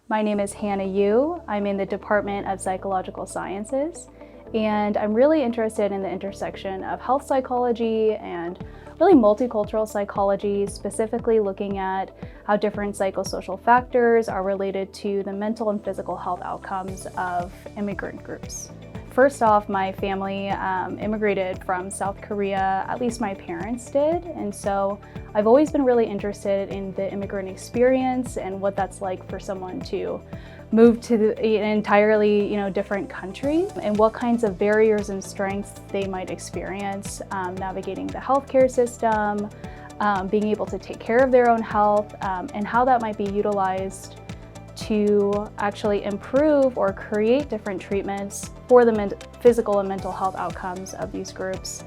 My name is Hannah Yu. I'm in the Department of Psychological Sciences, and I'm really interested in the intersection of health psychology and really multicultural psychology, specifically looking at how different psychosocial factors are related to the mental and physical health outcomes of immigrant groups. First off, my family immigrated from South Korea, at least my parents did, and so I've always been really interested in the immigrant experience and what that's like for someone to move to an entirely different country and what kinds of barriers and strengths they might experience navigating the healthcare system, being able to take care of their own health, and how that might be utilized to actually improve or create different treatments for the physical and mental health outcomes of these groups.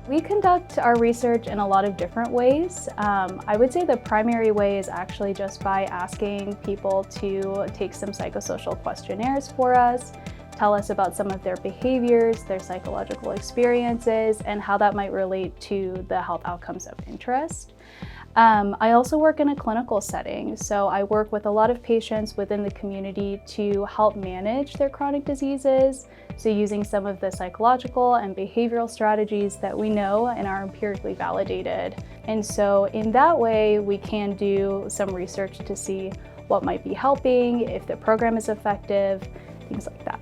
We conduct our research in a lot of different ways. I would say the primary way is actually just by asking people to take some psychosocial questionnaires for us, tell us about some of their behaviors, their psychological experiences, and how that might relate to the health outcomes of interest. I also work in a clinical setting, so I work with a lot of patients within the community to help manage their chronic diseases, so using some of the psychological and behavioral strategies that we know and are empirically validated. And so in that way, we can do some research to see what might be helping, if the program is effective, things like that.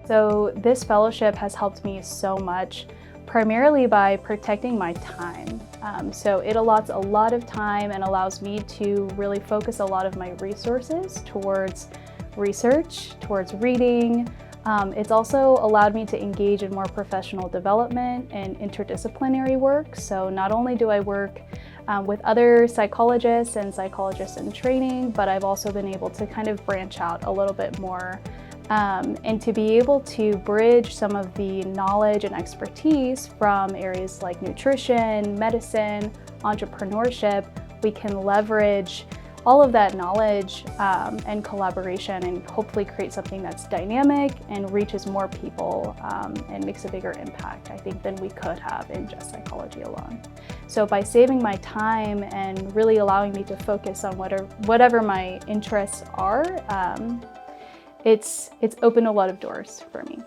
So this fellowship has helped me so much, primarily by protecting my time. So it allots a lot of time and allows me to really focus a lot of my resources towards research, towards reading. It's also allowed me to engage in more professional development and interdisciplinary work. So not only do I work with other psychologists in training, but I've also been able to kind of branch out a little bit more and to be able to bridge some of the knowledge and expertise from areas like nutrition, medicine, entrepreneurship. We can leverage all of that knowledge and collaboration and hopefully create something that's dynamic and reaches more people and makes a bigger impact, I think, than we could have in just psychology alone. So by saving my time and really allowing me to focus on whatever my interests are, it's opened a lot of doors for me.